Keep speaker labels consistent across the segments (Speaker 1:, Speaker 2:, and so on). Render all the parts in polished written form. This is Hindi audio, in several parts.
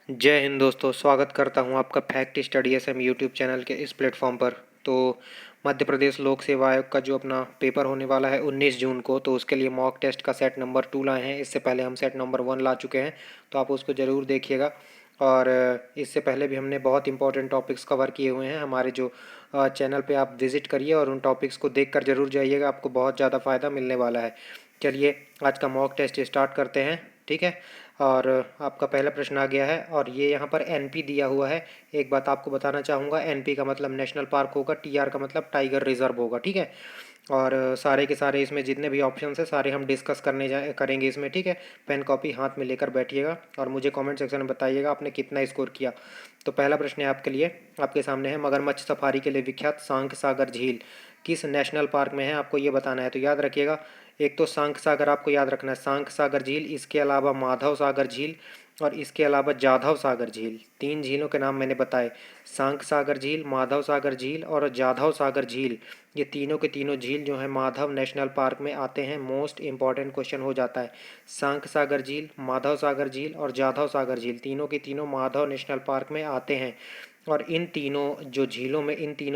Speaker 1: जय हिंद दोस्तों, स्वागत करता हूं आपका fact study SM YouTube channel के इस प्लेटफॉर्म पर। तो मध्य प्रदेश लोक सेवा आयोग का जो अपना पेपर होने वाला है 19 जून को, तो उसके लिए मॉक टेस्ट का सेट नंबर 2 लाए हैं। इससे पहले हम सेट नंबर 1 ला चुके हैं, तो आप उसको ज़रूर देखिएगा। और इससे पहले भी हमने बहुत इंपॉर्टेंट टॉपिक्स कवर किए हुए हैं हमारे जो चैनल पे। आप विज़िट करिए और उन टॉपिक्स को देख कर ज़रूर जाइएगा, आपको बहुत ज़्यादा फ़ायदा मिलने वाला है। चलिए आज का मॉक टेस्ट स्टार्ट करते हैं, ठीक है। और आपका पहला प्रश्न आ गया है और ये यहाँ पर एनपी दिया हुआ है। एक बात आपको बताना चाहूँगा, एनपी का मतलब नेशनल पार्क होगा, टीआर का मतलब टाइगर रिजर्व होगा, ठीक है। और सारे के सारे इसमें जितने भी ऑप्शंस हैं सारे हम डिस्कस करेंगे इसमें, ठीक है। पेन कॉपी हाथ में लेकर बैठिएगा और मुझे कमेंट सेक्शन में बताइएगा आपने कितना स्कोर किया। तो पहला प्रश्न है आपके लिए, आपके सामने है, मगरमच्छ सफारी के लिए विख्यात सांख सागर झील किस नेशनल पार्क में है, आपको ये बताना है। तो याद रखिएगा, एक तो सांख सागर आपको याद रखना है, सांख सागर झील, इसके अलावा माधव सागर झील और इसके अलावा जाधव सागर झील। 3 झीलों के नाम मैंने बताए, सांख सागर झील, माधव सागर झील और जाधव सागर झील। ये तीनों के तीनों झील जो है माधव नेशनल पार्क में आते हैं। मोस्ट इंपॉर्टेंट क्वेश्चन हो जाता है। सांख सागर झील, माधव सागर झील और जाधव सागर झील तीनों के तीनों माधव नेशनल पार्क में आते हैं। और इन तीनों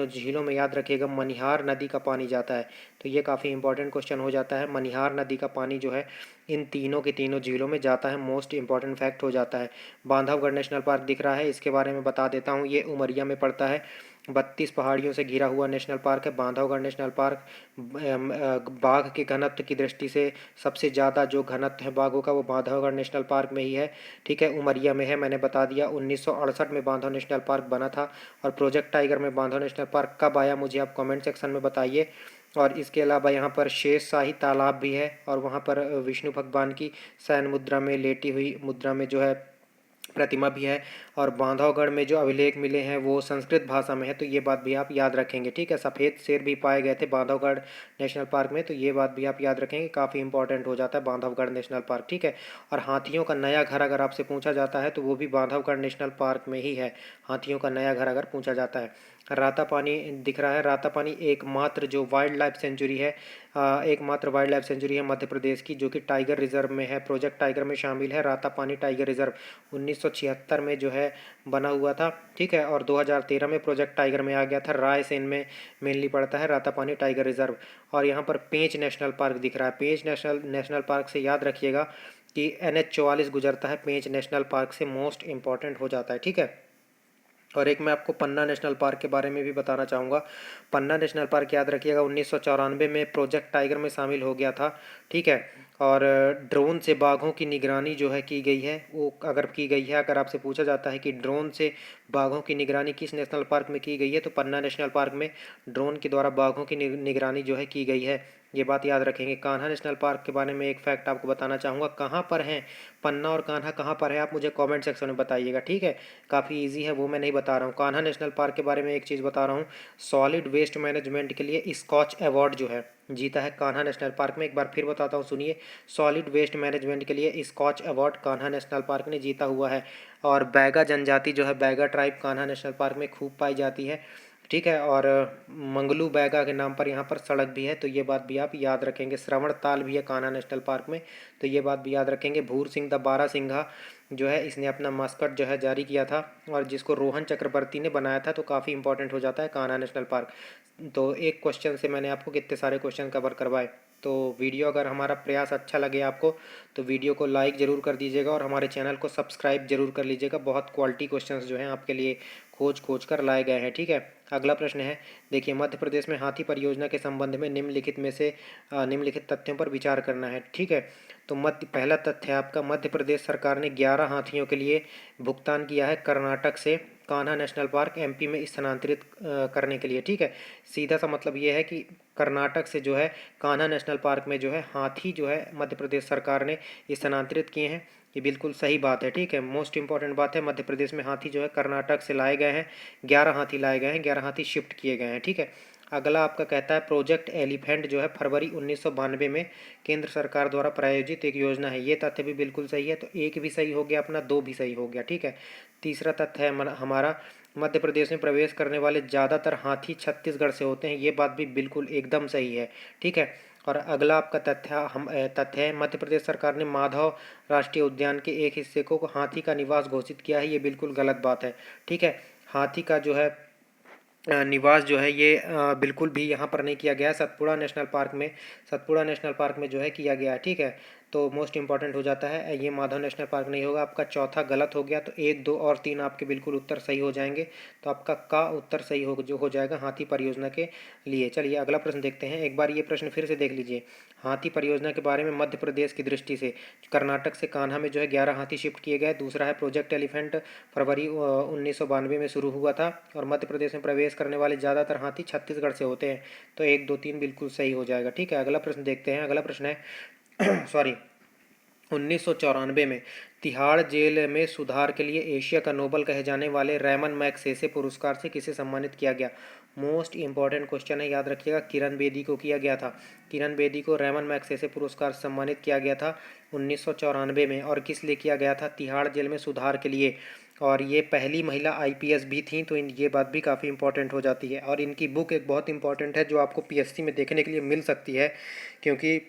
Speaker 1: झीलों में याद रखिएगा मनिहार नदी का पानी जाता है। तो ये काफ़ी इंपॉर्टेंट क्वेश्चन हो जाता है। मनिहार नदी का पानी जो है इन तीनों के तीनों झीलों में जाता है, मोस्ट इंपॉर्टेंट फैक्ट हो जाता है। बांधवगढ़ नेशनल पार्क दिख रहा है, इसके बारे में बता देता हूँ। ये उमरिया में पड़ता है, 32 पहाड़ियों से घिरा हुआ नेशनल पार्क है बांधवगढ़ नेशनल पार्क। बाघ के घनत्व की दृष्टि से सबसे ज़्यादा जो घनत्व है बाघों का वो बांधवगढ़ नेशनल पार्क में ही है, ठीक है। उमरिया में है, मैंने बता दिया। 1968 में बांधव नेशनल पार्क बना था। और प्रोजेक्ट टाइगर में बांधव नेशनल पार्क कब आया मुझे आप कमेंट सेक्शन में बताइए। और इसके अलावा यहाँ पर शेषशाही तालाब भी है और वहाँ पर विष्णु भगवान की शयन मुद्रा में लेटी हुई मुद्रा में जो है प्रतिमा भी है। और बांधवगढ़ में जो अभिलेख मिले हैं वो संस्कृत भाषा में है, तो ये बात भी आप याद रखेंगे, ठीक है। सफ़ेद शेर भी पाए गए थे बांधवगढ़ नेशनल पार्क में, तो ये बात भी आप याद रखेंगे, काफ़ी इंपॉर्टेंट हो जाता है बांधवगढ़ नेशनल पार्क, ठीक है। और हाथियों का नया घर अगर आपसे पूछा जाता है तो वो भी बांधवगढ़ नेशनल पार्क में ही है। हाथियों का नया घर अगर पूछा जाता है। रातापानी दिख रहा है, रातापानी एकमात्र जो वाइल्ड लाइफ सेंचुरी है, एकमात्र वाइल्ड लाइफ सेंचुरी है मध्य प्रदेश की, जो कि टाइगर रिजर्व में है, प्रोजेक्ट टाइगर में शामिल है। रातापानी टाइगर रिजर्व 1976 में जो है बना हुआ था, ठीक है। और 2013 में प्रोजेक्ट टाइगर में आ गया था। रायसेन में मेनली पड़ता है रातापानी टाइगर रिजर्व। और यहाँ पर पेंच नेशनल पार्क दिख रहा है। पेंच नेशनल पार्क से याद रखिएगा कि NH 44 गुजरता है पेंच नेशनल पार्क से, मोस्ट इंपॉर्टेंट हो जाता है, ठीक है। और एक मैं आपको पन्ना नेशनल पार्क के बारे में भी बताना चाहूँगा। पन्ना नेशनल पार्क याद रखिएगा 1994 में प्रोजेक्ट टाइगर में शामिल हो गया था, ठीक है। और ड्रोन से बाघों की निगरानी जो है की गई है, वो अगर की गई है, अगर आपसे पूछा जाता है कि ड्रोन से बाघों की निगरानी किस नेशनल पार्क में की गई है, तो पन्ना नेशनल पार्क में ड्रोन के द्वारा बाघों की निगरानी जो है की गई है। ये बात याद रखेंगे। कान्हा नेशनल पार्क के बारे में एक फैक्ट आपको बताना चाहूँगा, कहाँ पर हैं पन्ना और कान्हा, कहाँ पर है आप मुझे कमेंट सेक्शन में बताइएगा, ठीक है। काफ़ी इजी है, वो मैं नहीं बता रहा हूँ। कान्हा नेशनल पार्क के बारे में एक चीज़ बता रहा हूँ, सॉलिड वेस्ट मैनेजमेंट के लिए स्कॉच अवार्ड जो है जीता है कान्हा नेशनल पार्क में। एक बार फिर बताता हूँ, सुनिए, सॉलिड वेस्ट मैनेजमेंट के लिए Skoch award Kanha national park ने जीता हुआ है। और बैगा जनजाति जो है, Baiga tribe Kanha national park में खूब पाई जाती है, ठीक है। और मंगलू बैगा के नाम पर यहाँ पर सड़क भी है, तो ये बात भी आप याद रखेंगे। श्रवण ताल भी है कान्हा नेशनल पार्क में, तो ये बात भी याद रखेंगे। भूर सिंह द बारह सिंघा जो है, इसने अपना मास्कट जो है जारी किया था और जिसको रोहन चक्रवर्ती ने बनाया था, तो काफ़ी इंपॉर्टेंट हो जाता है कान्हा नेशनल पार्क। तो एक क्वेश्चन से मैंने आपको कितने सारे क्वेश्चन कवर करवाए। तो वीडियो अगर हमारा प्रयास अच्छा लगे आपको तो वीडियो को लाइक ज़रूर कर दीजिएगा और हमारे चैनल को सब्सक्राइब जरूर कर लीजिएगा। बहुत क्वालिटी क्वेश्चंस जो हैं आपके लिए खोज खोज कर लाए गए हैं, ठीक है। अगला प्रश्न है, देखिए, मध्य प्रदेश में हाथी परियोजना के संबंध में निम्नलिखित तथ्यों पर विचार करना है, ठीक है। तो पहला तथ्य है आपका, मध्य प्रदेश सरकार ने 11 हाथियों के लिए भुगतान किया है कर्नाटक से कान्हा नेशनल पार्क MP में स्थानांतरित करने के लिए, ठीक है। सीधा सा मतलब ये है कि कर्नाटक से जो है कान्हा नेशनल पार्क में जो है हाथी जो है मध्य प्रदेश सरकार ने स्थानांतरित किए हैं। ये बिल्कुल सही बात है, ठीक है। मोस्ट इंपॉर्टेंट बात है, मध्य प्रदेश में हाथी जो है कर्नाटक से लाए गए हैं। 11 हाथी लाए गए हैं, 11 हाथी शिफ्ट किए गए हैं, ठीक है। अगला आपका कहता है, प्रोजेक्ट एलिफेंट जो है फरवरी 1992 में केंद्र सरकार द्वारा प्रायोजित एक योजना है। ये तथ्य भी बिल्कुल सही है, तो एक भी सही हो गया अपना, दो भी सही हो गया, ठीक है। तीसरा तथ्य है हमारा, मध्य प्रदेश में प्रवेश करने वाले ज़्यादातर हाथी छत्तीसगढ़ से होते हैं। ये बात भी बिल्कुल एकदम सही है, ठीक है। और अगला आपका तथ्य है, मध्य प्रदेश सरकार ने माधव राष्ट्रीय उद्यान के एक हिस्से को हाथी का निवास घोषित किया है। ये बिल्कुल गलत बात है, ठीक है। हाथी का जो है निवास जो है ये बिल्कुल भी यहाँ पर नहीं किया गया है। सतपुड़ा नेशनल पार्क में जो है किया गया है, ठीक है। तो मोस्ट इंपॉर्टेंट हो जाता है, ये माधव नेशनल पार्क नहीं होगा। आपका चौथा गलत हो गया, तो 1, 2 और 3 आपके बिल्कुल उत्तर सही हो जाएंगे। तो आपका का उत्तर सही हो जाएगा हाथी परियोजना के लिए। चलिए अगला प्रश्न देखते हैं। एक बार ये प्रश्न फिर से देख लीजिए। हाथी परियोजना के बारे में मध्य प्रदेश की दृष्टि से कर्नाटक से कान्हा में जो है 11 हाथी शिफ्ट किए गए। दूसरा है प्रोजेक्ट एलिफेंट फरवरी 1992 में शुरू हुआ था, और मध्य प्रदेश में प्रवेश करने वाले ज़्यादातर हाथी छत्तीसगढ़ से होते हैं। तो 1, 2, 3 बिल्कुल सही हो जाएगा, ठीक है। अगला प्रश्न देखते हैं। अगला प्रश्न है सॉरी 1994 में तिहाड़ जेल में सुधार के लिए एशिया का नोबेल कहे जाने वाले रैमन मैगसेसे पुरस्कार से किसे सम्मानित किया गया। मोस्ट इंपॉर्टेंट क्वेश्चन है, याद रखिएगा। किरण बेदी को किया गया था। किरण बेदी को रैमन मैगसेसे पुरस्कार से सम्मानित किया गया था 1994 में। और किस लिए किया गया था? तिहाड़ जेल में सुधार के लिए। और ये पहली महिला आईपीएस भी थी, तो ये बात भी काफ़ी इंपॉर्टेंट हो जाती है। और इनकी बुक एक बहुत इंपॉर्टेंट है जो आपको पीएससी में देखने के लिए मिल सकती है, क्योंकि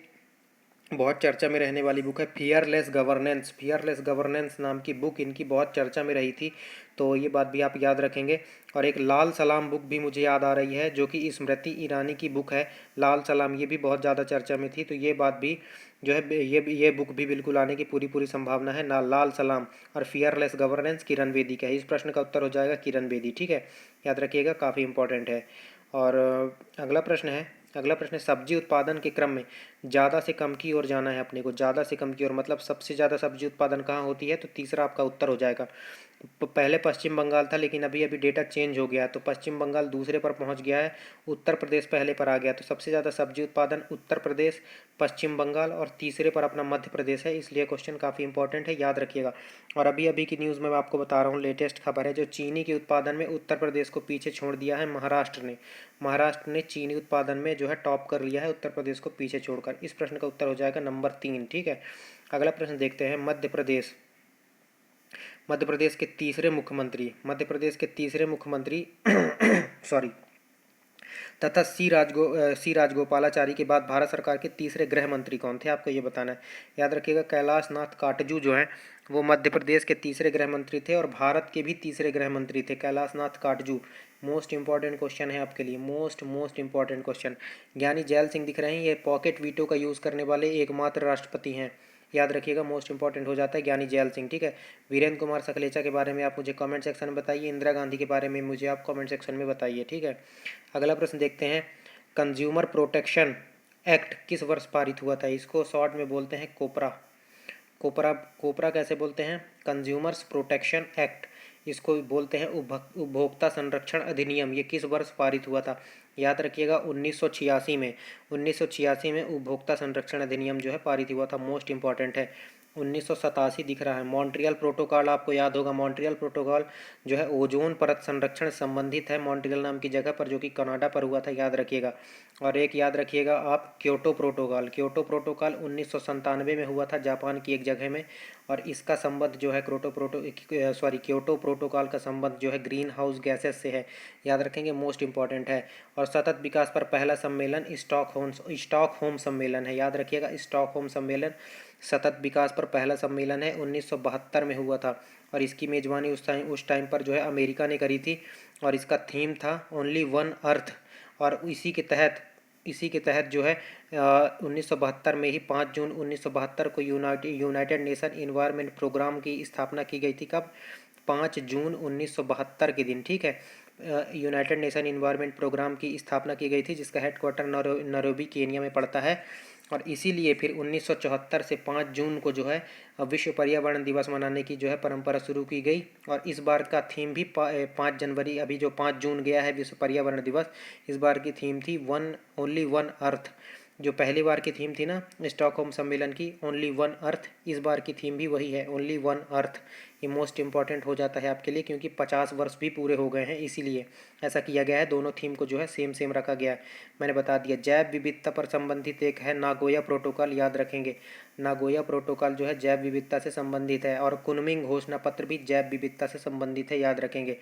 Speaker 1: बहुत चर्चा में रहने वाली बुक है। फियरलेस गवर्नेंस नाम की बुक इनकी बहुत चर्चा में रही थी, तो ये बात भी आप याद रखेंगे। और एक लाल सलाम बुक भी मुझे याद आ रही है, जो कि स्मृति ईरानी की बुक है। लाल सलाम ये भी बहुत ज़्यादा चर्चा में थी, तो ये बात भी जो है ये बुक भी बिल्कुल आने की पूरी संभावना है ना। लाल सलाम और फियरलेस गवर्नेंस किरण बेदी का है। इस प्रश्न का उत्तर हो जाएगा किरण बेदी, ठीक है। याद रखिएगा, काफ़ी इंपॉर्टेंट है। और अगला प्रश्न है सब्जी उत्पादन के क्रम में ज़्यादा से कम की ओर जाना है अपने को। ज़्यादा से कम की ओर मतलब सबसे ज़्यादा सब्जी उत्पादन कहाँ होती है? तो तीसरा आपका उत्तर हो जाएगा। पहले पश्चिम बंगाल था, लेकिन अभी डेटा चेंज हो गया है, तो पश्चिम बंगाल दूसरे पर पहुंच गया है, उत्तर प्रदेश पहले पर आ गया। तो सबसे ज़्यादा सब्जी उत्पादन उत्तर प्रदेश, पश्चिम बंगाल और तीसरे पर अपना मध्य प्रदेश है। इसलिए क्वेश्चन काफ़ी इंपॉर्टेंट है, याद रखिएगा। और अभी की न्यूज़ में मैं आपको बता रहा हूँ, लेटेस्ट खबर है, जो चीनी के उत्पादन में उत्तर प्रदेश को पीछे छोड़ दिया है महाराष्ट्र ने चीनी उत्पादन में जो है टॉप कर लिया है, उत्तर प्रदेश को पीछे छोड़कर। इस प्रश्न का उत्तर हो जाएगा नंबर 3, ठीक है। अगला प्रश्न देखते हैं। मध्य प्रदेश के तीसरे मुख्यमंत्री सॉरी तथा सी राजगोपालाचारी के बाद भारत सरकार के तीसरे गृह मंत्री कौन थे? आपको ये बताना है। याद रखिएगा, कैलाश नाथ काटजू जो हैं वो मध्य प्रदेश के तीसरे गृह मंत्री थे, और भारत के भी तीसरे गृह मंत्री थे Kailash Nath Katju. Most important question है आपके लिए, मोस्ट इंपॉर्टेंट क्वेश्चन। ज्ञानी जैल सिंह दिख रहे हैं, ये पॉकेट वीटो का यूज़ करने वाले एकमात्र राष्ट्रपति हैं। याद रखिएगा, मोस्ट इंपॉर्टेंट हो जाता है ज्ञानी जैल सिंह, ठीक है। वीरेंद्र कुमार सकलेचा के बारे में आप मुझे कमेंट सेक्शन में बताइए। इंदिरा गांधी के बारे में मुझे आप कमेंट सेक्शन में बताइए, ठीक है। अगला प्रश्न देखते हैं। कंज्यूमर प्रोटेक्शन एक्ट किस वर्ष पारित हुआ था? इसको शॉर्ट में बोलते हैं कोपरा। कोपरा कैसे बोलते हैं? Consumers protection act. इसको बोलते हैं उपभोक्ता संरक्षण अधिनियम। ये किस वर्ष पारित हुआ था? याद रखिएगा, 1986 में। 1986 में उपभोक्ता संरक्षण अधिनियम जो है पारित हुआ था। मोस्ट इंपॉर्टेंट है। 1987 दिख रहा है। मॉन्ट्रियल प्रोटोकॉल आपको याद होगा। मॉन्ट्रियल प्रोटोकॉल जो है ओजोन परत संरक्षण संबंधित है, मॉन्ट्रियल नाम की जगह पर, जो कि कनाडा पर हुआ था, याद रखिएगा। और एक याद रखिएगा आप, क्योटो प्रोटोकॉल 1997 में हुआ था, जापान की एक जगह में। और इसका संबंध जो है क्योटो प्रोटोकॉल का संबंध जो है ग्रीन हाउस गैसेस से है, याद रखेंगे, मोस्ट इंपॉर्टेंट है। और सतत विकास पर पहला सम्मेलन स्टॉकहोम सम्मेलन है, याद रखिएगा, स्टॉकहोम सम्मेलन सतत विकास पर पहला सम्मेलन है, 1972 में हुआ था। और इसकी मेज़बानी उस टाइम पर जो है अमेरिका ने करी थी, और इसका थीम था ओनली वन अर्थ। और इसी के तहत जो है 1972 में ही 5 जून 1972 को यूनाइटेड नेशन इन्वायरमेंट प्रोग्राम की स्थापना की गई थी। कब? 5 जून 1972 के दिन, ठीक है। यूनाइटेड नेशन इन्वायरमेंट प्रोग्राम की स्थापना की गई थी, जिसका हेडक्वार्टर नैरोबी केनिया में पड़ता है। और इसीलिए फिर 1974 से 5 जून को जो है विश्व पर्यावरण दिवस मनाने की जो है परंपरा शुरू की गई। और इस बार का थीम भी 5 जनवरी, अभी जो 5 जून गया है विश्व पर्यावरण दिवस, इस बार की थीम थी ओनली वन अर्थ। जो पहली बार की थीम थी ना स्टॉकहोम सम्मेलन की, ओनली वन अर्थ, इस बार की थीम भी वही है, ओनली वन अर्थ। ये मोस्ट इंपॉर्टेंट हो जाता है आपके लिए, क्योंकि 50 वर्ष भी पूरे हो गए हैं, इसीलिए ऐसा किया गया है। दोनों थीम को जो है सेम सेम रखा गया है। मैंने बता दिया। जैव विविधता पर संबंधित एक है नागोया प्रोटोकॉल, याद रखेंगे। नागोया प्रोटोकॉल जो है जैव विविधता से संबंधित है, और कुनमिंग घोषणा पत्र भी जैव विविधता से संबंधित है, याद रखेंगे।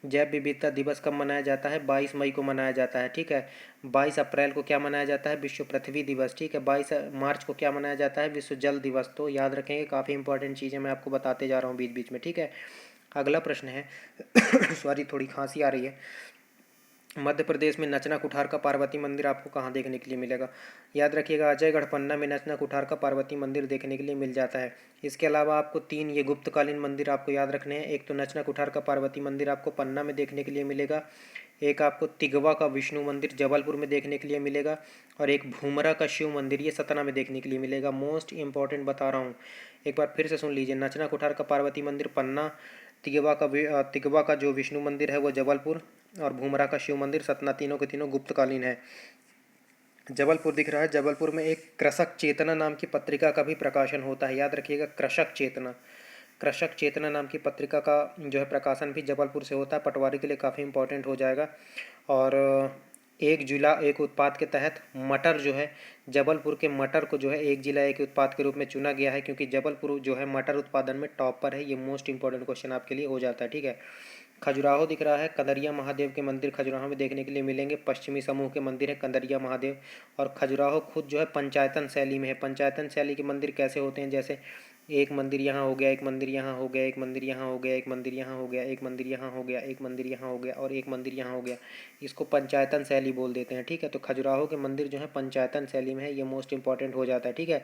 Speaker 1: जैव विविधता दिवस कब मनाया जाता है? 22 मई को मनाया जाता है, ठीक है। 22 अप्रैल को क्या मनाया जाता है? विश्व पृथ्वी दिवस, ठीक है। 22 मार्च को क्या मनाया जाता है? विश्व जल दिवस। तो याद रखेंगे, काफ़ी इंपॉर्टेंट चीज़ें मैं आपको बताते जा रहा हूँ बीच बीच में, ठीक है। अगला प्रश्न है सॉरी, थोड़ी खांसी आ रही है। मध्य प्रदेश में नचना कुठार का पार्वती मंदिर आपको कहाँ देखने के लिए मिलेगा? याद रखिएगा, अजयगढ़ पन्ना में नचना कुठार का पार्वती मंदिर देखने के लिए मिल जाता है। इसके अलावा आपको 3 ये गुप्तकालीन मंदिर आपको याद रखने हैं। एक तो नचना कुठार का पार्वती मंदिर आपको पन्ना में देखने के लिए मिलेगा, एक आपको तिगवा का विष्णु मंदिर जबलपुर में देखने के लिए मिलेगा, और एक भूमरा का शिव मंदिर ये सतना में देखने के लिए मिलेगा। मोस्ट इंपॉर्टेंट बता रहा हूँ, एक बार फिर से सुन लीजिए। नचना कुठार का पार्वती मंदिर पन्ना, तिगवा का जो विष्णु मंदिर है वो जबलपुर, और भूमरा का शिव मंदिर सतना, तीनों के तीनों गुप्तकालीन है। जबलपुर दिख रहा है। जबलपुर में एक कृषक चेतना नाम की पत्रिका का भी प्रकाशन होता है, याद रखिएगा। कृषक चेतना नाम की पत्रिका का जो है प्रकाशन भी जबलपुर से होता है। पटवारी के लिए काफ़ी इंपॉर्टेंट हो जाएगा। और एक जिला एक उत्पाद के तहत मटर जो है, जबलपुर के मटर को जो है एक जिला एक उत्पाद के रूप में चुना गया है, क्योंकि जबलपुर जो है मटर उत्पादन में टॉप पर है। ये मोस्ट इंपॉर्टेंट क्वेश्चन आपके लिए हो जाता है, ठीक है। खजुराहो दिख रहा है। कंदरिया महादेव के मंदिर खजुराहो में देखने के लिए मिलेंगे। पश्चिमी समूह के मंदिर है कंदरिया महादेव, और खजुराहो खुद जो है पंचायतन शैली में है। पंचायतन शैली के मंदिर कैसे होते हैं? जैसे एक मंदिर यहाँ हो गया, एक मंदिर यहाँ हो गया, एक मंदिर यहाँ हो गया, एक मंदिर यहाँ हो गया, एक मंदिर यहाँ हो गया, एक मंदिर यहाँ हो गया, और एक मंदिर यहाँ हो गया। इसको पंचायतन शैली बोल देते हैं, ठीक है। तो खजुराहो के मंदिर जो है पंचायतन शैली में है, ये मोस्ट इंपॉर्टेंट हो जाता है, ठीक है।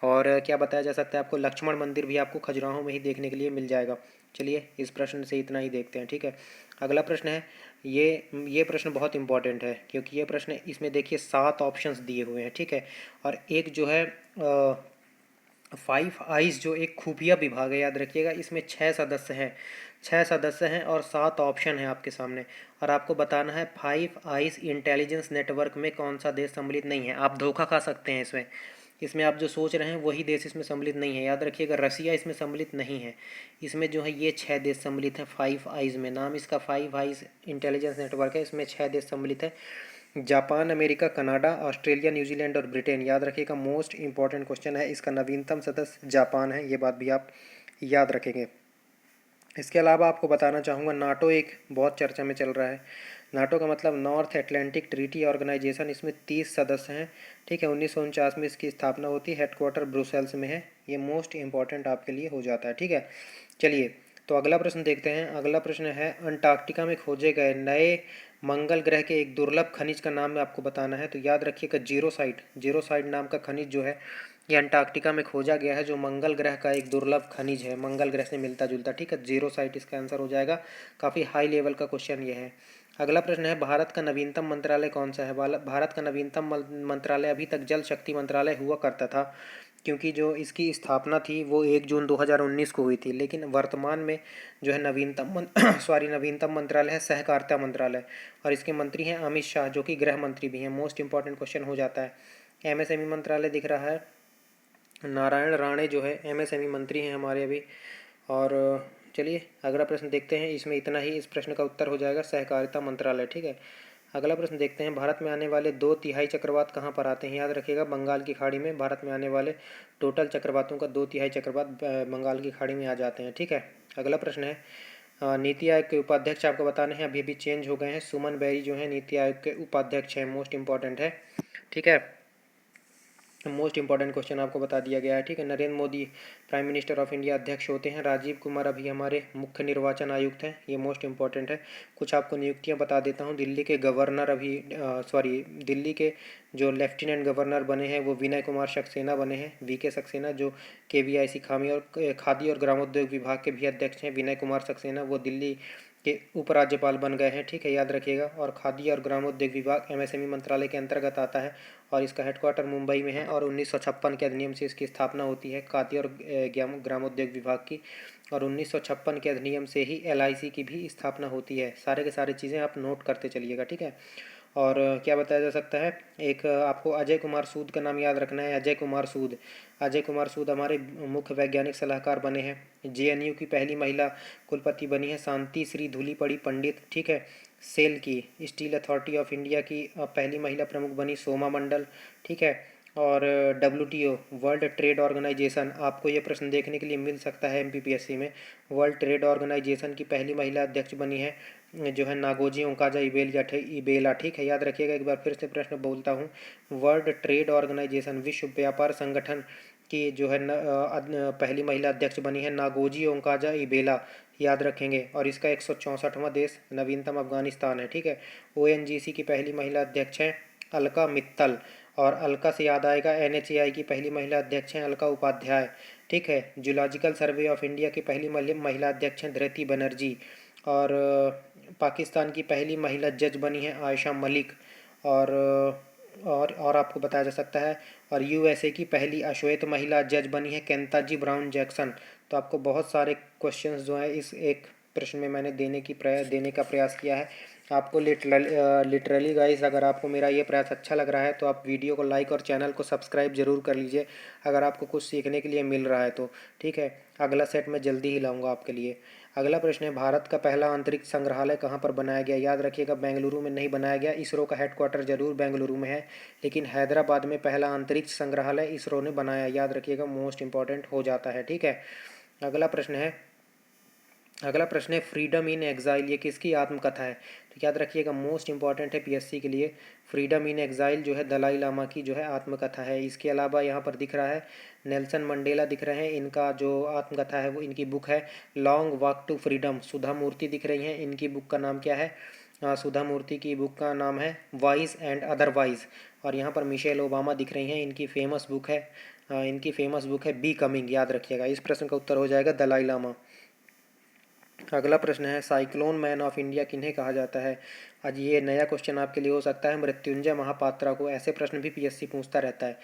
Speaker 1: और क्या बताया जा सकता है आपको? लक्ष्मण मंदिर भी आपको खजुराहो में ही देखने के लिए मिल जाएगा। चलिए, इस प्रश्न से इतना ही देखते हैं, ठीक है। अगला प्रश्न है, ये प्रश्न बहुत इंपॉर्टेंट है, क्योंकि ये प्रश्न इसमें देखिए 7 ऑप्शंस दिए हुए हैं, ठीक है। और एक जो है 5 आइज जो एक खुफिया विभाग है, याद रखिएगा। इसमें 6 सदस्य हैं, 6 सदस्य हैं और 7 ऑप्शन हैं आपके सामने, और आपको बताना है 5 आइज इंटेलिजेंस नेटवर्क में कौन सा देश सम्मिलित नहीं है। आप धोखा खा सकते हैं इसमें। इसमें आप जो सोच रहे हैं वही देश इसमें सम्मिलित नहीं है, याद रखिएगा। रसिया इसमें सम्मिलित नहीं है। इसमें जो है ये 6 देश सम्मिलित हैं 5 आइज में। नाम इसका 5 आइज इंटेलिजेंस नेटवर्क है। इसमें 6 देश सम्मिलित है। Japan, America, Canada, Australia, New Zealand और ब्रिटेन। याद रखिएगा, मोस्ट इंपॉर्टेंट क्वेश्चन है। इसका नवीनतम सदस्य जापान है, ये बात भी आप याद रखेंगे। इसके अलावा आपको बताना चाहूँगा, नाटो एक बहुत चर्चा में चल रहा है। नाटो का मतलब नॉर्थ एटलांटिक ट्रीटी ऑर्गेनाइजेशन। इसमें 30 सदस्य हैं, ठीक है। 1949 में इसकी स्थापना होती है। हेडक्वार्टर ब्रुसेल्स में है। ये मोस्ट इंपॉर्टेंट आपके लिए हो जाता है, ठीक है। चलिए, तो अगला प्रश्न देखते हैं। अगला प्रश्न है, अंटार्कटिका में खोजे गए नए मंगल ग्रह के एक दुर्लभ खनिज का नाम आपको बताना है। तो याद रखिएगा, जीरोसाइड नाम का खनिज जो है ये अंटार्कटिका में खोजा गया है, जो मंगल ग्रह का एक दुर्लभ खनिज है, मंगल ग्रह से मिलता जुलता, ठीक है। जीरोसाइट इसका आंसर हो जाएगा। काफ़ी हाई लेवल का क्वेश्चन ये है। अगला प्रश्न है, भारत का नवीनतम मंत्रालय कौन सा है? भारत का नवीनतम मंत्रालय अभी तक जल शक्ति मंत्रालय हुआ करता था, क्योंकि जो इसकी स्थापना थी वो 1 जून 2019 को हुई थी। लेकिन वर्तमान में जो है नवीनतम मंत्रालय है सहकारिता मंत्रालय, और इसके मंत्री हैं अमित शाह, जो कि गृह मंत्री भी हैं। मोस्ट इंपॉर्टेंट क्वेश्चन हो जाता है। एमएसएमई मंत्रालय दिख रहा है। नारायण राणे जो है एमएसएमई मंत्री हैं हमारे अभी। और चलिए, अगला प्रश्न देखते हैं। इसमें इतना ही इस प्रश्न का उत्तर हो जाएगा, सहकारिता मंत्रालय, ठीक है। अगला प्रश्न देखते हैं, भारत में आने वाले 2/3 चक्रवात कहाँ पर आते हैं? याद रखिएगा, बंगाल की खाड़ी में। भारत में आने वाले टोटल चक्रवातों का 2/3 चक्रवात बंगाल की खाड़ी में आ जाते हैं, ठीक है। अगला प्रश्न है, नीति आयोग के उपाध्यक्ष आपको बताने हैं, अभी अभी चेंज हो गए हैं। सुमन बेरी जो है नीति आयोग के उपाध्यक्ष हैं। मोस्ट इंपॉर्टेंट है, ठीक है। मोस्ट इंपॉर्टेंट क्वेश्चन आपको बता दिया गया है, ठीक है। Narendra Modi prime minister of India अध्यक्ष होते हैं। राजीव कुमार अभी हमारे मुख्य निर्वाचन आयुक्त हैं। ये मोस्ट इंपॉर्टेंट है। कुछ आपको नियुक्तियां बता देता हूँ। दिल्ली के गवर्नर दिल्ली के जो लेफ्टिनेंट गवर्नर बने हैं वो विनय कुमार सक्सेना बने हैं, वीके सक्सेना, जो केवीआईसी खादी और ग्रामोद्योग विभाग के भी अध्यक्ष हैं। विनय कुमार सक्सेना वो दिल्ली के उपराज्यपाल बन गए हैं, ठीक है, याद रखिएगा। और खादी और ग्रामोद्योग विभाग एमएसएमई मंत्रालय के अंतर्गत आता है, और इसका हेडक्वार्टर मुंबई में है। और 1956 के अधिनियम से इसकी स्थापना होती है, खादी और ग्रामोद्योग विभाग की। और 1956 के अधिनियम से ही एलआईसी की भी स्थापना होती है। सारे के सारे चीज़ें आप नोट करते चलिएगा, ठीक है। और क्या बताया जा सकता है, एक आपको अजय कुमार सूद का नाम याद रखना है। अजय कुमार सूद, अजय कुमार सूद हमारे मुख्य वैज्ञानिक सलाहकार बने हैं। जेएनयू की पहली महिला कुलपति बनी है शांति श्री धूलीपड़ी पंडित, ठीक है। सेल की, स्टील अथॉरिटी ऑफ इंडिया की पहली महिला प्रमुख बनी सोमा मंडल, ठीक है। और WTO, वर्ल्ड ट्रेड ऑर्गेनाइजेशन, आपको ये प्रश्न देखने के लिए मिल सकता है MPPSC में। वर्ल्ड ट्रेड ऑर्गेनाइजेशन की पहली महिला अध्यक्ष बनी है जो है नागोजी ओंकाजा इबेला, ठीक है। याद रखिएगा, एक बार फिर से प्रश्न बोलता हूँ। वर्ल्ड ट्रेड ऑर्गेनाइजेशन, विश्व व्यापार संगठन की जो है पहली महिला अध्यक्ष बनी है नागोजी ओंकाजा इबेला, याद रखेंगे। और इसका 164वां देश नवीनतम अफगानिस्तान है, ठीक है। ONGC की पहली महिला अध्यक्ष हैं अलका मित्तल, और अलका से याद आएगा NHAI की पहली महिला अध्यक्ष हैं अलका उपाध्याय, ठीक है। जूलॉजिकल सर्वे ऑफ इंडिया की पहली महिला अध्यक्ष हैं धृति बनर्जी। और पाकिस्तान की पहली महिला जज बनी है आयशा मलिक। और और आपको बताया जा सकता है, और USA की पहली अश्वेत महिला जज बनी है केंताजी ब्राउन जैक्सन। तो आपको बहुत सारे क्वेश्चंस जो है इस एक प्रश्न में मैंने देने का प्रयास किया है आपको। लिटरली गाइस, अगर आपको मेरा ये प्रयास अच्छा लग रहा है तो आप वीडियो को लाइक और चैनल को सब्सक्राइब जरूर कर लीजिए, अगर आपको कुछ सीखने के लिए मिल रहा है तो, ठीक है। अगला सेट मैं जल्दी ही लाऊंगा आपके लिए। अगला प्रश्न है, भारत का पहला अंतरिक्ष संग्रहालय कहाँ पर बनाया गया? याद रखिएगा, बेंगलुरु में नहीं बनाया गया। इसरो का हेडक्वार्टर जरूर बेंगलुरु में है, लेकिन हैदराबाद में पहला अंतरिक्ष संग्रहालय इसरो ने बनाया, याद रखिएगा, मोस्ट इंपॉर्टेंट हो जाता है, ठीक है। अगला प्रश्न है, फ्रीडम इन एग्जाइल, ये किसकी आत्मकथा है? तो याद रखिएगा, मोस्ट इंपॉर्टेंट है PSC के लिए। फ्रीडम इन एग्जाइल जो है दलाई लामा की जो है आत्मकथा है। इसके अलावा यहाँ पर दिख रहा है नेल्सन मंडेला दिख रहे हैं, इनका जो आत्मकथा है वो इनकी बुक है लॉन्ग वॉक टू फ्रीडम। सुधा मूर्ति दिख रही हैं, इनकी बुक का नाम क्या है? सुधा मूर्ति की बुक का नाम है वाइज एंड अदरवाइज। और यहाँ पर मिशेल ओबामा दिख रही हैं, इनकी फेमस बुक है बी कमिंग, याद रखिएगा। इस प्रश्न का उत्तर हो जाएगा दलाई लामा। अगला प्रश्न है, साइक्लोन मैन ऑफ इंडिया किन्हें कहा जाता है? आज ये नया क्वेश्चन आपके लिए हो सकता है, मृत्युंजय महापात्रा को। ऐसे प्रश्न भी PSC पूछता रहता है।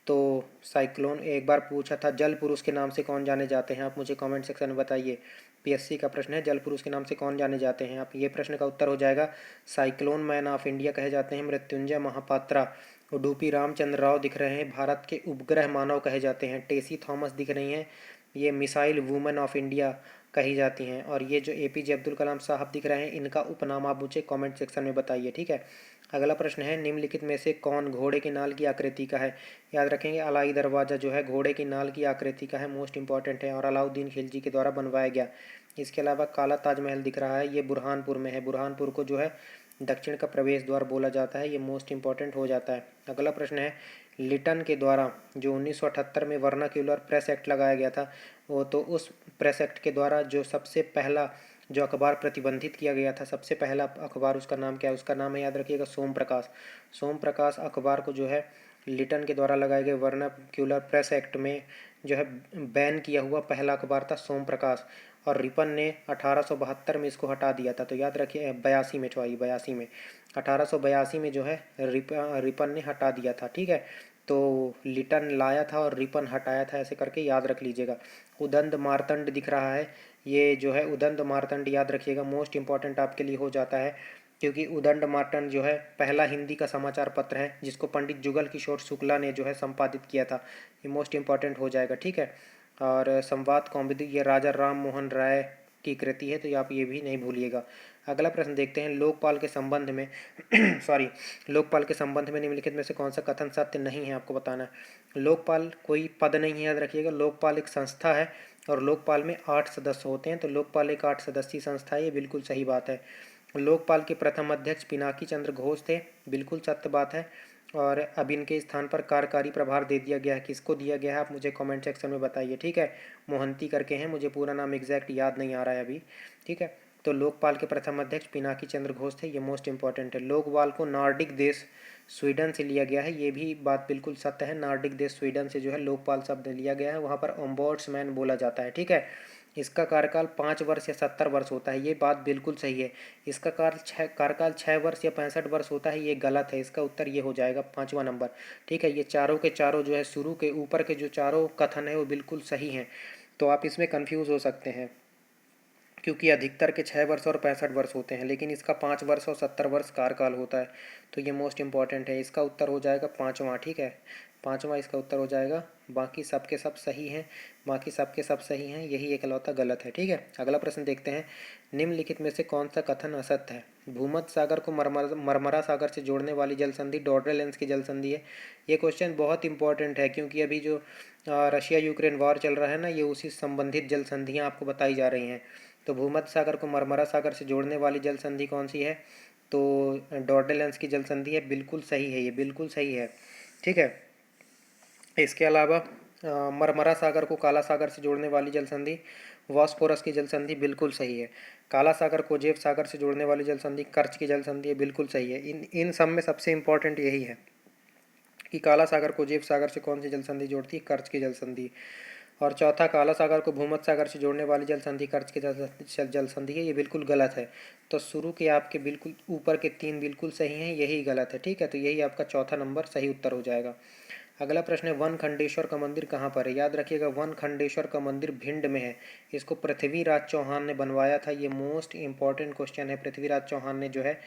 Speaker 1: तो साइक्लोन एक बार पूछा था, जल पुरुष के नाम से कौन जाने जाते हैं? आप मुझे कमेंट सेक्शन में बताइए। PSC का प्रश्न है, जल पुरुष के नाम से कौन जाने जाते हैं? आप ये प्रश्न का उत्तर हो जाएगा साइक्लोन मैन ऑफ इंडिया कहे जाते हैं मृत्युंजय महापात्रा। उडुपी रामचंद्र राव दिख रहे हैं, भारत के उपग्रह मानव कहे जाते हैं। टेसी थॉमस दिख रही हैं, ये मिसाइल वुमेन ऑफ इंडिया कही जाती हैं। और ये जो APJ अब्दुल कलाम साहब दिख रहे हैं, इनका उपनाम आप मुझे कमेंट सेक्शन में बताइए, ठीक है। अगला प्रश्न है, निम्नलिखित में से कौन घोड़े की नाल की आकृति का है? याद रखेंगे, अलाई दरवाज़ा जो है घोड़े की नाल की आकृति का है, मोस्ट इंपॉर्टेंट है, और अलाउद्दीन खिलजी के द्वारा बनवाया गया। इसके अलावा काला ताजमहल दिख रहा है, ये बुरहानपुर में है। बुरहानपुर को जो है दक्षिण का प्रवेश द्वार बोला जाता है, ये मोस्ट इंपॉर्टेंट हो जाता है। अगला प्रश्न है, लिटन के द्वारा जो 1978 में वर्नाक्यूलर प्रेस एक्ट लगाया गया था, वो तो उस प्रेस एक्ट के द्वारा जो सबसे पहला जो अखबार प्रतिबंधित किया गया था, सबसे पहला अखबार, उसका नाम क्या है? उसका नाम है, याद रखिएगा, सोम प्रकाश। सोम प्रकाश अखबार को जो है लिटन के द्वारा लगाए गए वर्नाक्यूलर प्रेस एक्ट में जो है बैन किया हुआ पहला अखबार था सोम प्रकाश। और रिपन ने 1872 में इसको हटा दिया था। तो याद रखिए, 82 में 1882 में जो है रिपन ने हटा दिया था, ठीक है। तो लिटन लाया था और रिपन हटाया था, ऐसे करके याद रख लीजिएगा। उदंत मार्तंड दिख रहा है, ये जो है उदंत मार्तंड, याद रखिएगा, मोस्ट इंपॉर्टेंट आपके लिए हो जाता है, क्योंकि उदंत मार्तंड जो है पहला हिंदी का समाचार पत्र है जिसको पंडित जुगल किशोर शुक्ला ने जो है संपादित किया था। ये मोस्ट इंपॉर्टेंट हो जाएगा, ठीक है। और संवाद कौमुदी, ये राजा राम मोहन राय की कृति है, तो आप ये भी नहीं भूलिएगा। अगला प्रश्न देखते हैं, लोकपाल के संबंध में लोकपाल के संबंध में निम्नलिखित में से कौन सा कथन सत्य नहीं है? आपको बताना है। लोकपाल कोई पद नहीं है, याद रखिएगा, लोकपाल एक संस्था है, और लोकपाल में 8 सदस्य होते हैं, तो लोकपाल एक 8 सदस्यीय संस्था है, ये बिल्कुल सही बात है। लोकपाल के प्रथम अध्यक्ष पिनाकी चंद्र घोष थे, बिल्कुल सत्य बात है। और अब इनके स्थान पर कार्यकारी प्रभार दे दिया गया है, किसको दिया गया है? आप मुझे कमेंट सेक्शन में बताइए, ठीक है। मोहंती करके हैं, मुझे पूरा नाम एग्जैक्ट याद नहीं आ रहा है अभी, ठीक है। तो लोकपाल के प्रथम अध्यक्ष पिनाकी चंद्र घोष थे, ये मोस्ट इंपॉर्टेंट है। लोकपाल को नॉर्डिक देश स्वीडन से लिया गया है, ये भी बात बिल्कुल सत्य है। नॉर्डिक देश स्वीडन से जो है लोकपाल शब्द लिया गया है, वहाँ पर ओम्बोड्समैन बोला जाता है, ठीक है। इसका कार्यकाल 5 वर्ष या 70 वर्ष होता है, ये बात बिल्कुल सही है। इसका कार्यकाल 6 वर्ष या 65 वर्ष होता है, ये गलत है। इसका उत्तर ये हो जाएगा 5वां नंबर, ठीक है। ये चारों के चारों जो है शुरू के ऊपर के जो चारों कथन है वो बिल्कुल सही हैं, तो आप इसमें कन्फ्यूज़ हो सकते हैं। क्योंकि अधिकतर के 6 वर्ष और 65 वर्ष होते हैं, लेकिन इसका 5 वर्ष और 70 वर्ष कार्यकाल होता है। तो ये मोस्ट इंपॉर्टेंट है। इसका उत्तर हो जाएगा पाँचवा। ठीक है, पाँचवा इसका उत्तर हो जाएगा। बाकी सब के सब सही हैं, बाकी सब के सब सही हैं, यही एकलौता गलत है। ठीक है, अगला प्रश्न देखते हैं। निम्नलिखित में से कौन सा कथन असत्य है? भूमध्य सागर को मरमरा सागर से जोड़ने वाली जल संधि डॉर्डेलेंस की जल संधि है। ये क्वेश्चन बहुत इंपॉर्टेंट है, क्योंकि अभी जो रशिया यूक्रेन वॉर चल रहा है ना, ये उसी संबंधित जल संधियाँ आपको बताई जा रही हैं। तो भूमध्य सागर को मरमरा सागर से जोड़ने वाली जल संधि कौन सी है? तो डॉर्डेलेंस की जल संधि है। बिल्कुल सही है, ये बिल्कुल सही है। ठीक है, इसके अलावा मरमरा सागर को काला सागर से जोड़ने वाली जल संधि बॉस्फोरस की जल संधि बिल्कुल सही है। काला सागर को जेव सागर से जोड़ने वाली जल संधि कर्च की जल संधि है, बिल्कुल सही है। इन सब में सबसे इंपॉर्टेंट यही है कि काला सागर को जेव सागर से कौन सी जल संधि जोड़ती है? कर्च की जल संधि। और चौथा, काला सागर को भूमध्य सागर से जोड़ने वाली जल संधि कर्च की जल संधि है, ये बिल्कुल गलत है। तो शुरू के आपके बिल्कुल ऊपर के 3 बिल्कुल सही हैं, यही गलत है। ठीक है, तो यही आपका चौथा नंबर सही उत्तर हो जाएगा। अगला प्रश्न है, वन खंडेश्वर का मंदिर कहाँ पर है? याद रखिएगा, वन खंडेश्वर का मंदिर भिंड में है। इसको पृथ्वीराज चौहान ने बनवाया था। ये मोस्ट इंपॉर्टेंट क्वेश्चन है। पृथ्वीराज चौहान ने जो है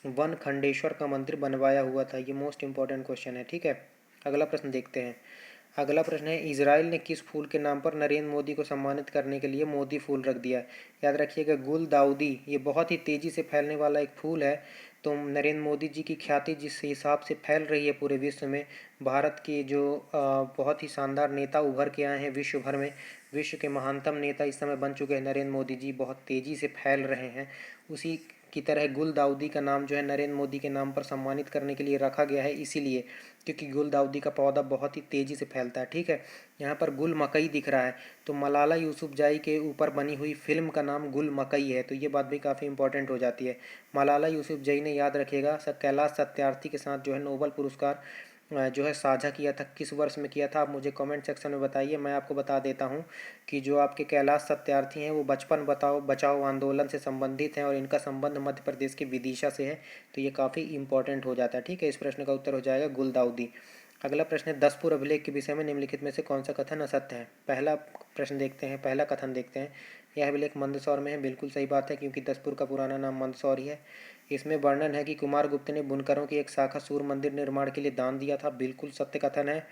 Speaker 1: वन खंडेश्वर का मंदिर बनवाया हुआ था। ये मोस्ट इंपॉर्टेंट क्वेश्चन है। ठीक है, अगला प्रश्न देखते हैं। अगला प्रश्न है, इजराइल ने किस फूल के नाम पर नरेंद्र मोदी को सम्मानित करने के लिए मोदी फूल रख दिया? याद रखिएगा, गुल दाउदी। ये बहुत ही तेज़ी से फैलने वाला एक फूल है। तो नरेंद्र मोदी जी की ख्याति जिस हिसाब से फैल रही है पूरे विश्व में, भारत के जो बहुत ही शानदार नेता उभर के आए हैं विश्व भर में, विश्व के महानतम नेता इस समय बन चुके हैं नरेंद्र मोदी जी, बहुत तेज़ी से फैल रहे हैं। उसी की तरह गुल दाउदी का नाम जो है नरेंद्र मोदी के नाम पर सम्मानित करने के लिए रखा गया है, इसीलिए क्योंकि गुल दाउदी का पौधा बहुत ही तेज़ी से फैलता है। ठीक है, यहाँ पर गुल मकई दिख रहा है, तो मलाला यूसुफजई के ऊपर बनी हुई फिल्म का नाम गुल मकई है। तो ये बात भी काफ़ी इंपॉर्टेंट हो जाती है। मलाला यूसुफजई ने, याद रखिएगा, कैलाश सत्यार्थी के साथ जो है नोबल पुरस्कार जो है साझा किया था। किस वर्ष में किया था आप मुझे कमेंट सेक्शन में बताइए। मैं आपको बता देता हूँ कि जो आपके कैलाश सत्यार्थी हैं वो बचपन बचाओ आंदोलन से संबंधित हैं, और इनका संबंध मध्य प्रदेश के विदिशा से है। तो ये काफ़ी इंपॉर्टेंट हो जाता है। ठीक है, इस प्रश्न का उत्तर हो जाएगा गुलदाउदी। अगला प्रश्न है, दसपुर अभिलेख के विषय में निम्नलिखित में से कौन सा कथन असत्य है? पहला प्रश्न देखते हैं, पहला कथन देखते हैं। यह अभिलेख मंदसौर में है, बिल्कुल सही बात है, क्योंकि दसपुर का पुराना नाम मंदसौर ही है। इसमें वर्णन है कि कुमार गुप्त ने बुनकरों की एक शाखा सूर्य मंदिर निर्माण के लिए दान दिया था, बिल्कुल सत्य कथन है,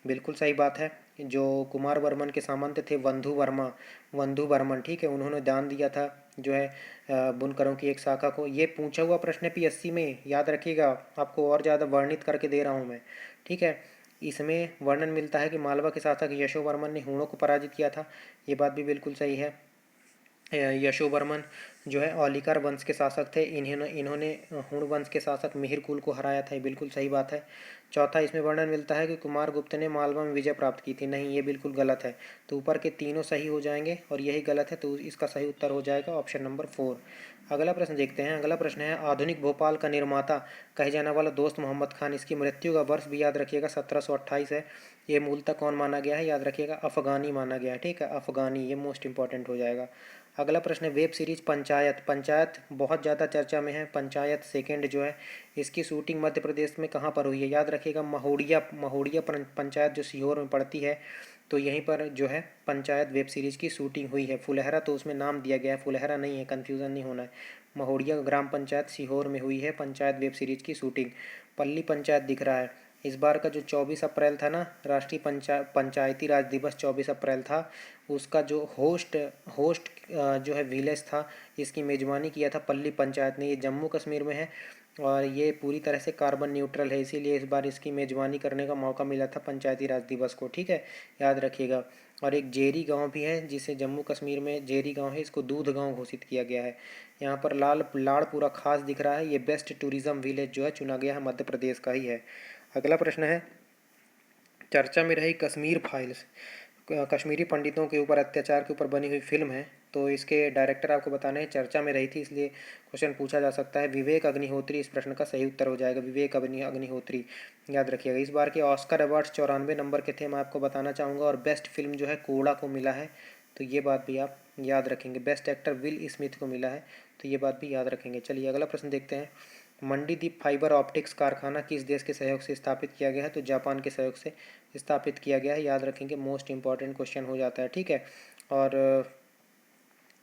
Speaker 1: बिल्कुल सही बात है। जो कुमार वर्मन के सामंत थे वंधु वर्मन, ठीक है, उन्होंने दान दिया था जो है बुनकरों की एक शाखा को। ये पूछा हुआ प्रश्न है पीएससी में, याद रखिएगा, आपको और ज़्यादा वर्णित करके दे रहा हूँ मैं। ठीक है, इसमें वर्णन मिलता है कि मालवा के शासक यशोवर्मन ने हूणों को पराजित किया था। ये बात भी बिल्कुल सही है। यशोवर्मन जो है औलिकार वंश के शासक थे। इन्होंने इन्होंने हुण वंश के शासक मिहिरकुल को हराया था, ये बिल्कुल सही बात है। चौथा, इसमें वर्णन मिलता है कि कुमार गुप्त ने मालवा में विजय प्राप्त की थी, नहीं, ये बिल्कुल गलत है। तो ऊपर के तीनों सही हो जाएंगे और यही गलत है, तो इसका सही उत्तर हो जाएगा ऑप्शन नंबर 4। अगला प्रश्न देखते हैं। अगला प्रश्न है, आधुनिक भोपाल का निर्माता कहे जाने वाला दोस्त मोहम्मद खान, इसकी मृत्यु का वर्ष भी याद रखिएगा 1728 है। ये मूलतः कौन माना गया है? याद रखिएगा, अफगानी माना गया है। ठीक है, अफगानी, ये मोस्ट इंपॉर्टेंट हो जाएगा। अगला प्रश्न है, वेब सीरीज पंचायत, पंचायत बहुत ज़्यादा चर्चा में है। पंचायत सेकंड जो है, इसकी शूटिंग मध्य प्रदेश में कहाँ पर हुई है? याद रखिएगा, महोड़िया पंचायत जो सीहोर में पड़ती है, तो यहीं पर जो है पंचायत वेब सीरीज़ की शूटिंग हुई है। फुलहरा तो उसमें नाम दिया गया है, फुलहरा नहीं है, कन्फ्यूज़न नहीं होना है। महोड़िया ग्राम पंचायत सीहोर में हुई है पंचायत वेब सीरीज़ की शूटिंग। पल्ली पंचायत दिख रहा है। इस बार का जो 24 अप्रैल था ना, राष्ट्रीय पंचायती राज दिवस 24 अप्रैल था, उसका जो होस्ट होस्ट जो है विलेज था, इसकी मेज़बानी किया था पल्ली पंचायत ने। ये जम्मू कश्मीर में है और ये पूरी तरह से कार्बन न्यूट्रल है, इसीलिए इस बार इसकी मेज़बानी करने का मौका मिला था पंचायती राज दिवस को। ठीक है, याद रखिएगा। और एक जेरी गांव भी है, जिसे जम्मू कश्मीर में जेरी गांव है, इसको दूध गांव घोषित किया गया है। यहाँ पर लाड़पुरा खास दिख रहा है, ये बेस्ट टूरिज्म विलेज जो है चुना गया है, मध्य प्रदेश का ही है। अगला प्रश्न है, चर्चा में रही कश्मीर फाइल्स, कश्मीरी पंडितों के ऊपर अत्याचार के ऊपर बनी हुई फिल्म है, तो इसके डायरेक्टर आपको बताने हैं, चर्चा में रही थी इसलिए क्वेश्चन पूछा जा सकता है। विवेक अग्निहोत्री इस प्रश्न का सही उत्तर हो जाएगा, विवेक अग्निहोत्री, याद रखिएगा। इस बार के ऑस्कर अवार्ड्स 94 नंबर के थे, मैं आपको बताना चाहूँगा, और बेस्ट फिल्म जो है कोड़ा को मिला है, तो ये बात भी आप याद रखेंगे। बेस्ट एक्टर विल स्मिथ को मिला है, तो ये बात भी याद रखेंगे। चलिए अगला प्रश्न देखते हैं। मंडीदीप फाइबर ऑप्टिक्स कारखाना किस देश के सहयोग से स्थापित किया गया है? तो जापान के सहयोग से स्थापित किया गया है, याद रखेंगे, मोस्ट इंपॉर्टेंट क्वेश्चन हो जाता है। ठीक है, और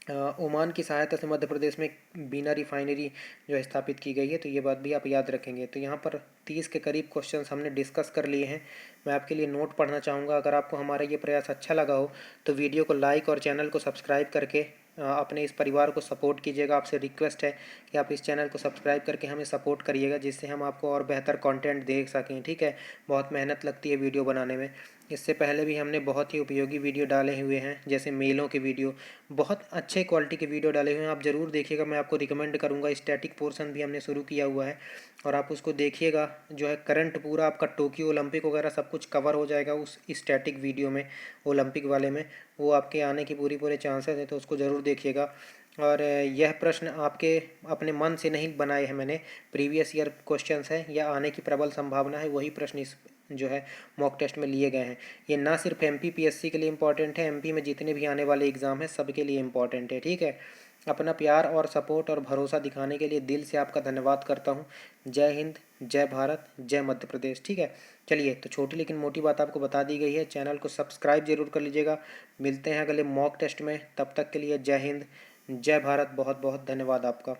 Speaker 1: ओमान की सहायता से मध्य प्रदेश में बीना रिफाइनरी जो है स्थापित की गई है, तो ये बात भी आप याद रखेंगे। तो यहाँ पर 30 के करीब क्वेश्चंस हमने डिस्कस कर लिए हैं। मैं आपके लिए नोट पढ़ना चाहूँगा। अगर आपको हमारा ये प्रयास अच्छा लगा हो तो वीडियो को लाइक और चैनल को सब्सक्राइब करके अपने इस परिवार को सपोर्ट कीजिएगा। आपसे रिक्वेस्ट है कि आप इस चैनल को सब्सक्राइब करके हमें सपोर्ट करिएगा, जिससे हम आपको और बेहतर कंटेंट दे सकें। ठीक है, बहुत मेहनत लगती है वीडियो बनाने में। इससे पहले भी हमने बहुत ही उपयोगी वीडियो डाले हुए हैं, जैसे मेलों के वीडियो, बहुत अच्छे क्वालिटी के वीडियो डाले हुए हैं। आप ज़रूर देखिएगा, मैं आपको रिकमेंड करूँगा। स्टैटिक पोर्शन भी हमने शुरू किया हुआ है और आप उसको देखिएगा। जो है करंट पूरा आपका टोक्यो ओलंपिक वगैरह सब कुछ कवर हो जाएगा उस स्टैटिक वीडियो में, ओलंपिक वाले में। वो आपके आने की पूरे चांसेस हैं, तो उसको ज़रूर देखिएगा। और यह प्रश्न आपके अपने मन से नहीं बनाए हैं मैंने, प्रीवियस ईयर क्वेश्चंस हैं या आने की प्रबल संभावना है वही प्रश्न इस जो है मॉक टेस्ट में लिए गए हैं। ये ना सिर्फ एमपीपीएससी के लिए इम्पॉर्टेंट है, एमपी में जितने भी आने वाले एग्ज़ाम हैं सबके लिए इम्पॉर्टेंट है। ठीक है, अपना प्यार और सपोर्ट और भरोसा दिखाने के लिए दिल से आपका धन्यवाद करता हूँ। जय हिंद, जय भारत, जय मध्य प्रदेश। ठीक है, चलिए, तो छोटी लेकिन मोटी बात आपको बता दी गई है। चैनल को सब्सक्राइब जरूर कर लीजिएगा। मिलते हैं अगले मॉक टेस्ट में, तब तक के लिए जय हिंद, जय भारत। बहुत बहुत धन्यवाद आपका।